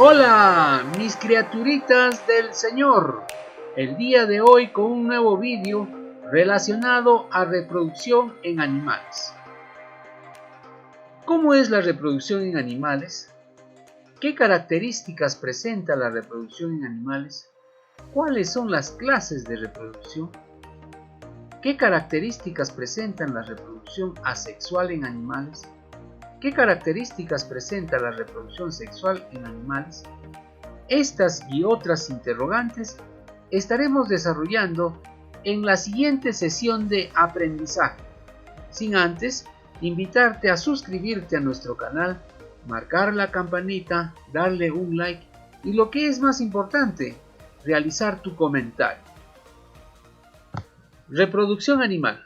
Hola, mis criaturitas del Señor. El día de hoy con un nuevo vídeo relacionado a reproducción en animales. ¿Cómo es la reproducción en animales? ¿Qué características presenta la reproducción en animales? ¿Cuáles son las clases de reproducción? ¿Qué características presentan la reproducción asexual en animales? ¿Qué características presenta la reproducción sexual en animales? Estas y otras interrogantes estaremos desarrollando en la siguiente sesión de aprendizaje, sin antes invitarte a suscribirte a nuestro canal, marcar la campanita, darle un like y lo que es más importante, realizar tu comentario. Reproducción animal.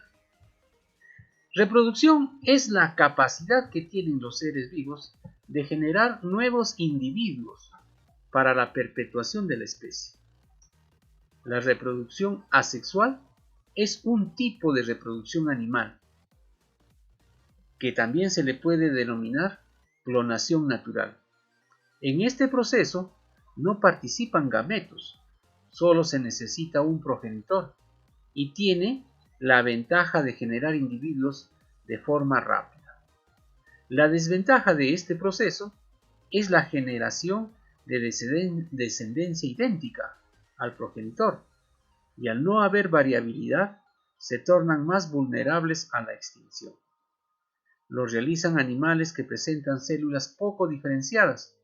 Reproducción es la capacidad que tienen los seres vivos de generar nuevos individuos para la perpetuación de la especie. La reproducción asexual es un tipo de reproducción animal, que también se le puede denominar clonación natural. En este proceso no participan gametos, solo se necesita un progenitor y tiene la ventaja de generar individuos de forma rápida. La desventaja de este proceso es la generación de descendencia idéntica al progenitor, y al no haber variabilidad, se tornan más vulnerables a la extinción. Lo realizan animales que presentan células poco diferenciadas,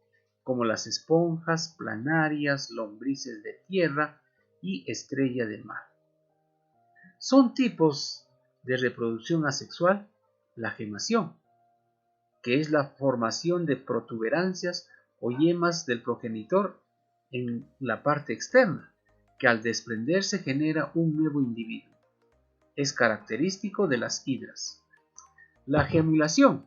como las esponjas, planarias, lombrices de tierra y estrella de mar. Son tipos de reproducción asexual: la gemación, que es la formación de protuberancias o yemas del progenitor en la parte externa, que al desprenderse genera un nuevo individuo. Es característico de las hidras. La gemulación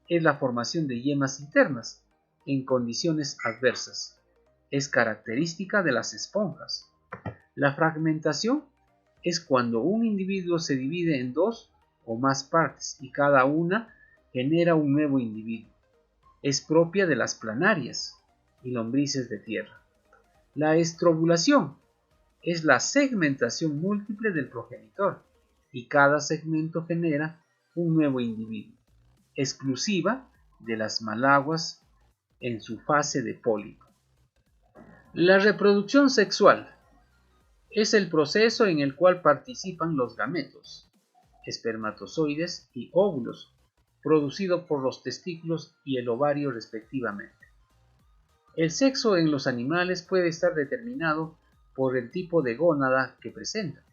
es la formación de yemas internas en condiciones adversas. Es característica de las esponjas. La fragmentación es cuando un individuo se divide en dos o más partes y cada una genera un nuevo individuo. Es propia de las planarias y lombrices de tierra. La estrobulación es la segmentación múltiple del progenitor y cada segmento genera un nuevo individuo, exclusiva de las malaguas en su fase de pólipo. La reproducción sexual es el proceso en el cual participan los gametos, espermatozoides y óvulos, producido por los testículos y el ovario respectivamente. El sexo en los animales puede estar determinado por el tipo de gónada que presenta.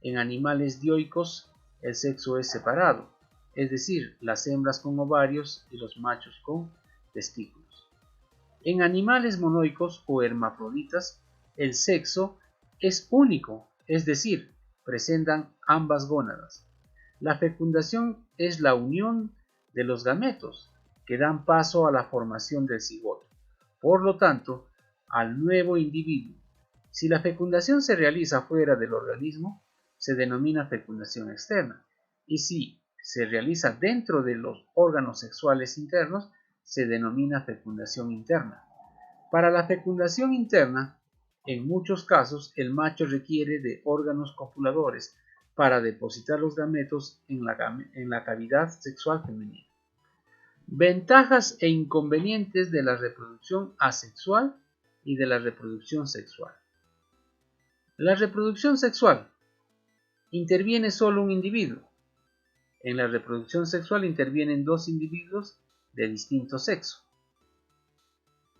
En animales dioicos, el sexo es separado, es decir, las hembras con ovarios y los machos con testículos. En animales monoicos o hermafroditas, el sexo es único, es decir, presentan ambas gónadas. La fecundación es la unión de los gametos, que dan paso a la formación del cigoto, por lo tanto, al nuevo individuo. Si la fecundación se realiza fuera del organismo, se denomina fecundación externa, y si se realiza dentro de los órganos sexuales internos, se denomina fecundación interna. Para la fecundación interna, en muchos casos, el macho requiere de órganos copuladores para depositar los gametos en la cavidad sexual femenina. Ventajas e inconvenientes de la reproducción asexual y de la reproducción sexual. La reproducción sexual interviene solo un individuo. En la reproducción sexual intervienen dos individuos de distinto sexo.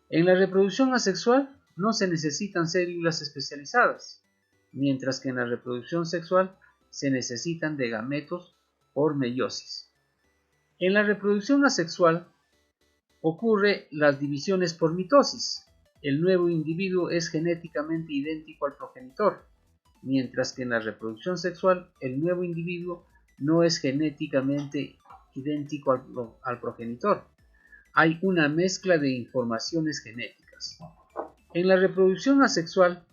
En la reproducción asexual no se necesitan células especializadas, mientras que en la reproducción sexual se necesitan de gametos por meiosis. En la reproducción asexual ocurre las divisiones por mitosis. El nuevo individuo es genéticamente idéntico al progenitor, mientras que en la reproducción sexual el nuevo individuo no es genéticamente idéntico al progenitor. Hay una mezcla de informaciones genéticas. En la reproducción asexual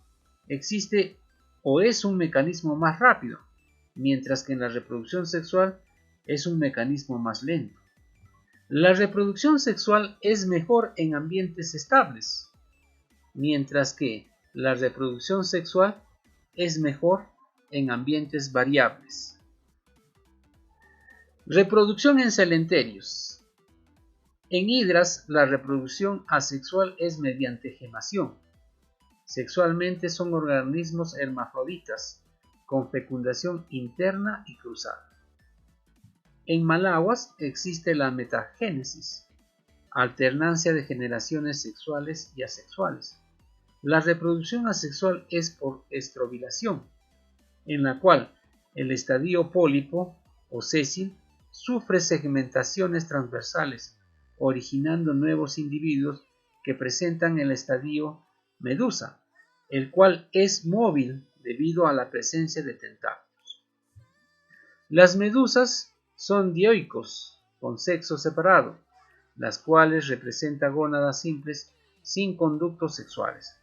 existe o es un mecanismo más rápido, mientras que en la reproducción sexual es un mecanismo más lento. La reproducción sexual es mejor en ambientes estables, mientras que la reproducción sexual es mejor en ambientes variables. Reproducción en cementerios. En hidras, la reproducción asexual es mediante gemación. Sexualmente son organismos hermafroditas, con fecundación interna y cruzada. En malaguas existe la metagénesis, alternancia de generaciones sexuales y asexuales. La reproducción asexual es por estrobilación, en la cual el estadio pólipo o sésil sufre segmentaciones transversales, originando nuevos individuos que presentan el estadio medusa, el cual es móvil debido a la presencia de tentáculos. Las medusas son dioicos con sexo separado, las cuales representan gónadas simples sin conductos sexuales.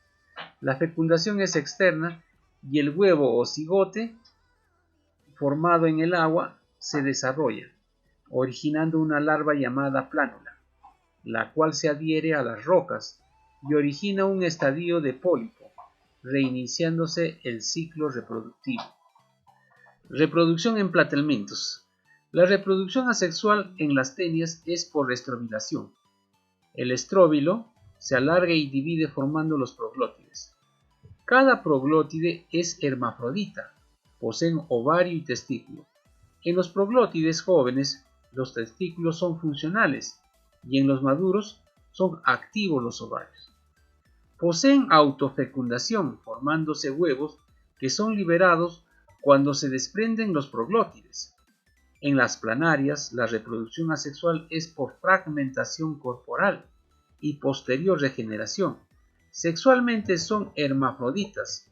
La fecundación es externa y el huevo o cigote formado en el agua se desarrolla, originando una larva llamada plánula, la cual se adhiere a las rocas y origina un estadio de pólipo, reiniciándose el ciclo reproductivo. Reproducción en platelmintos. La reproducción asexual en las tenias es por estrobilación. El estróbilo se alarga y divide formando los proglótides. Cada proglótide es hermafrodita, poseen ovario y testículo. En los proglótides jóvenes, los testículos son funcionales y en los maduros son activos los ovarios. Poseen autofecundación, formándose huevos que son liberados cuando se desprenden los proglótides. En las planarias, la reproducción asexual es por fragmentación corporal y posterior regeneración. Sexualmente son hermafroditas,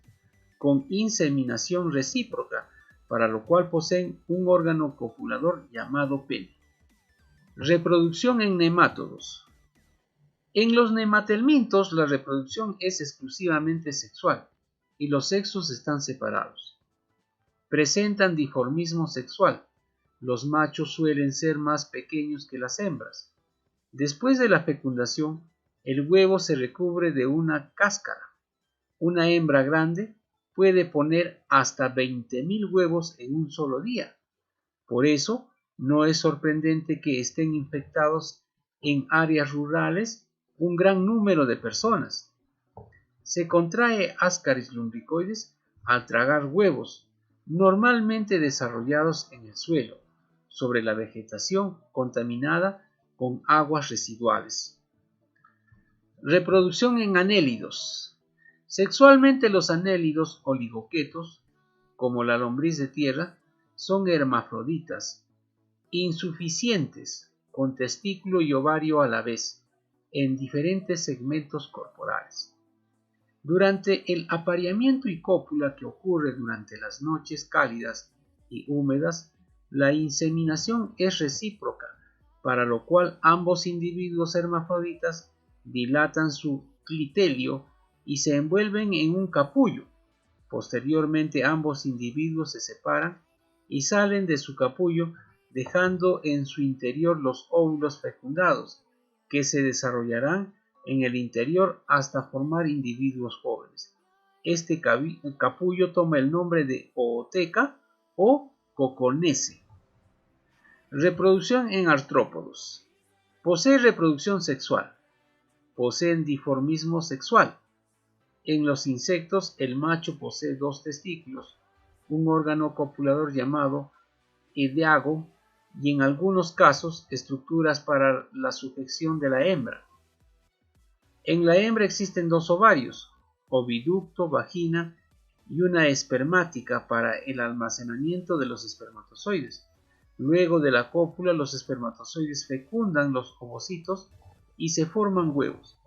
con inseminación recíproca, para lo cual poseen un órgano copulador llamado pene. Reproducción en nemátodos. En los nematelmintos la reproducción es exclusivamente sexual y los sexos están separados. Presentan dimorfismo sexual. Los machos suelen ser más pequeños que las hembras. Después de la fecundación, el huevo se recubre de una cáscara. Una hembra grande puede poner hasta 20.000 huevos en un solo día. Por eso, no es sorprendente que estén infectados en áreas rurales un gran número de personas. Se contrae Ascaris lumbricoides al tragar huevos, normalmente desarrollados en el suelo, sobre la vegetación contaminada con aguas residuales. Reproducción en anélidos. Sexualmente los anélidos oligoquetos, como la lombriz de tierra, son hermafroditas, insuficientes, con testículo y ovario a la vez, en diferentes segmentos corporales. Durante el apareamiento y cópula que ocurre durante las noches cálidas y húmedas, la inseminación es recíproca, para lo cual ambos individuos hermafroditas dilatan su clitelio y se envuelven en un capullo. Posteriormente ambos individuos se separan y salen de su capullo, dejando en su interior los óvulos fecundados, que se desarrollarán en el interior hasta formar individuos jóvenes. Este capullo toma el nombre de ooteca o coconece. Reproducción en artrópodos. Posee reproducción sexual. Poseen dimorfismo sexual. En los insectos, el macho posee 2 testículos, un órgano copulador llamado ediago y en algunos casos estructuras para la sujeción de la hembra. En la hembra existen 2 ovarios, oviducto, vagina y una espermática para el almacenamiento de los espermatozoides. Luego de la cópula, los espermatozoides fecundan los ovocitos y se forman huevos.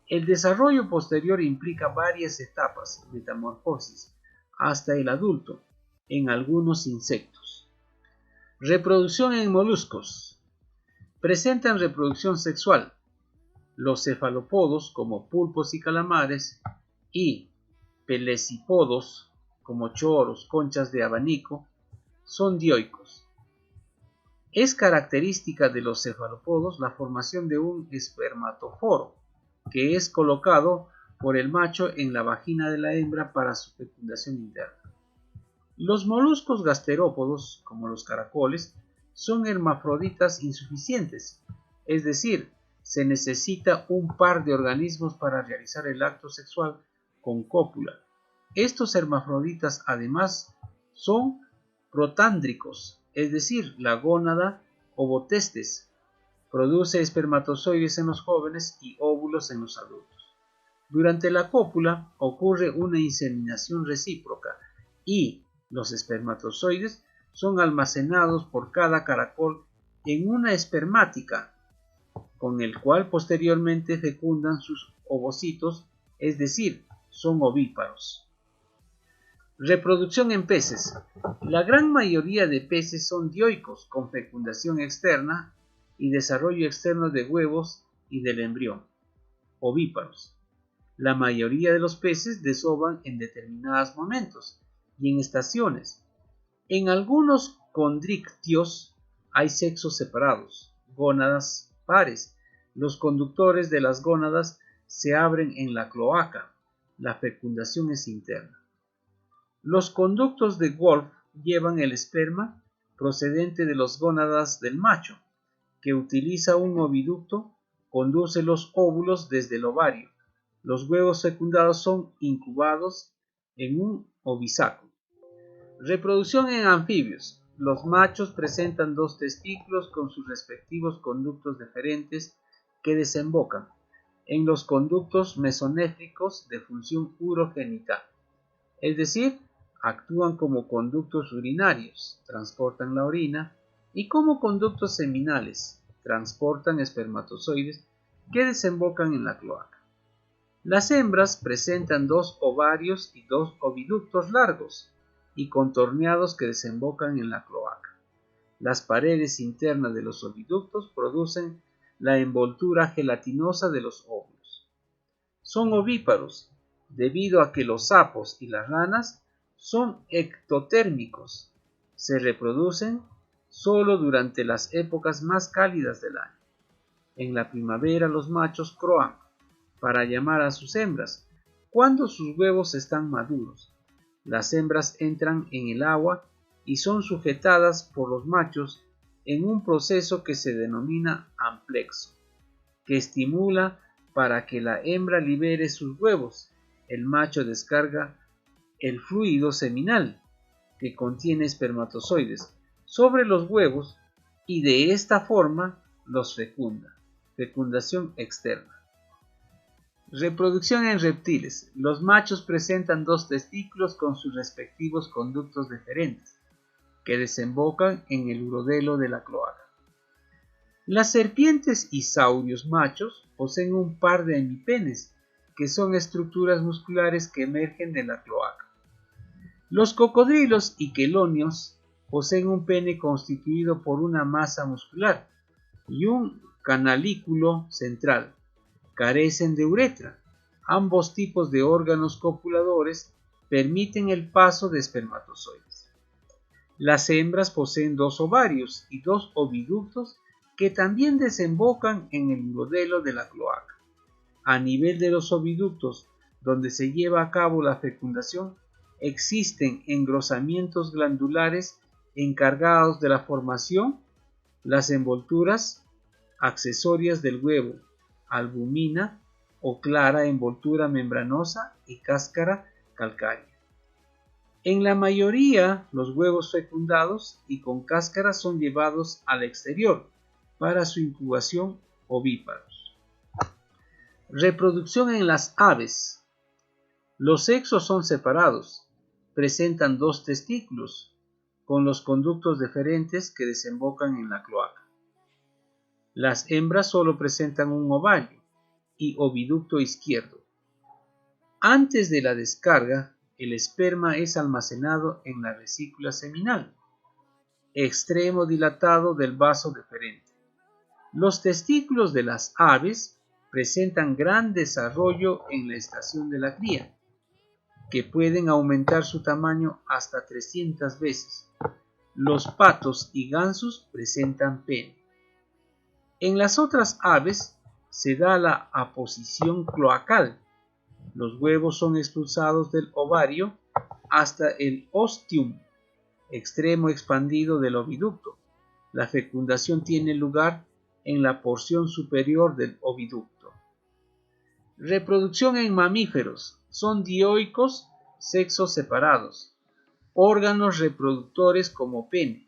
El desarrollo posterior implica varias etapas, metamorfosis, hasta el adulto, en algunos insectos. Reproducción en moluscos. Presentan reproducción sexual. Los cefalópodos, como pulpos y calamares, y pelecipodos, como choros, conchas de abanico, son dioicos. Es característica de los cefalópodos la formación de un espermatoforo, que es colocado por el macho en la vagina de la hembra para su fecundación interna. Los moluscos gasterópodos, como los caracoles, son hermafroditas insuficientes, es decir, se necesita un par de organismos para realizar el acto sexual con cópula. Estos hermafroditas además son protándricos, es decir, la gónada ovotestes produce espermatozoides en los jóvenes y óvulos en los adultos. Durante la cópula ocurre una inseminación recíproca y los espermatozoides son almacenados por cada caracol en una espermática, con el cual posteriormente fecundan sus ovocitos, es decir, son ovíparos. Reproducción en peces. La gran mayoría de peces son dioicos, con fecundación externa y desarrollo externo de huevos y del embrión, ovíparos. La mayoría de los peces desovan en determinados momentos y en estaciones. En algunos condrictios hay sexos separados, gónadas pares. Los conductores de las gónadas se abren en la cloaca. La fecundación es interna. Los conductos de Wolff llevan el esperma procedente de las gónadas del macho, que utiliza un oviducto, conduce los óvulos desde el ovario. Los huevos fecundados son incubados en un ovisaco. Reproducción en anfibios. Los machos presentan dos testículos con sus respectivos conductos deferentes que desembocan en los conductos mesonéfricos de función urogenital, es decir, actúan como conductos urinarios, transportan la orina, y como conductos seminales, transportan espermatozoides que desembocan en la cloaca. Las hembras presentan dos ovarios y dos oviductos largos y contorneados que desembocan en la cloaca. Las paredes internas de los oviductos producen la envoltura gelatinosa de los óvulos. Son ovíparos, debido a que los sapos y las ranas son ectotérmicos. Se reproducen solo durante las épocas más cálidas del año. En la primavera los machos croan para llamar a sus hembras cuando sus huevos están maduros. Las hembras entran en el agua y son sujetadas por los machos en un proceso que se denomina amplexo, que estimula para que la hembra libere sus huevos. El macho descarga el fluido seminal, que contiene espermatozoides, sobre los huevos y de esta forma los fecunda. Fecundación externa. Reproducción en reptiles. Los machos presentan dos testículos con sus respectivos conductos deferentes, que desembocan en el urodelo de la cloaca. Las serpientes y saurios machos poseen un par de hemipenes, que son estructuras musculares que emergen de la cloaca. Los cocodrilos y quelonios poseen un pene constituido por una masa muscular y un canalículo central. Carecen de uretra. Ambos tipos de órganos copuladores permiten el paso de espermatozoides. Las hembras poseen dos ovarios y dos oviductos que también desembocan en el urodelo de la cloaca. A nivel de los oviductos, donde se lleva a cabo la fecundación, existen engrosamientos glandulares encargados de la formación, las envolturas accesorias del huevo, albumina o clara envoltura membranosa y cáscara calcárea. En la mayoría, los huevos fecundados y con cáscara son llevados al exterior para su incubación ovíparos. Reproducción en las aves. Los sexos son separados, presentan dos testículos con los conductos deferentes que desembocan en la cloaca. Las hembras solo presentan un ovario y oviducto izquierdo. Antes de la descarga, el esperma es almacenado en la vesícula seminal, extremo dilatado del vaso deferente. Los testículos de las aves presentan gran desarrollo en la estación de la cría, que pueden aumentar su tamaño hasta 300 veces. Los patos y gansos presentan pene. En las otras aves se da la aposición cloacal. Los huevos son expulsados del ovario hasta el ostium, extremo expandido del oviducto. La fecundación tiene lugar en la porción superior del oviducto. Reproducción en mamíferos. Son dioicos, sexos separados. Órganos reproductores como pene,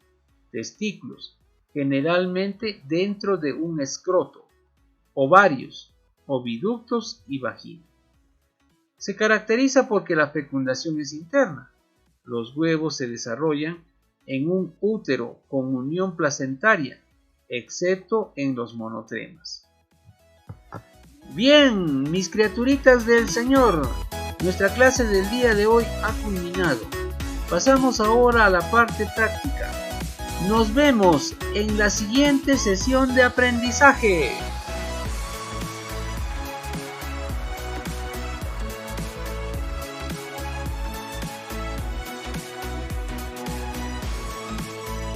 testículos, generalmente dentro de un escroto, ovarios, oviductos y vagina. Se caracteriza porque la fecundación es interna. Los huevos se desarrollan en un útero con unión placentaria, excepto en los monotremas. Bien, mis criaturitas del Señor, nuestra clase del día de hoy ha culminado. Pasamos ahora a la parte práctica. Nos vemos en la siguiente sesión de aprendizaje.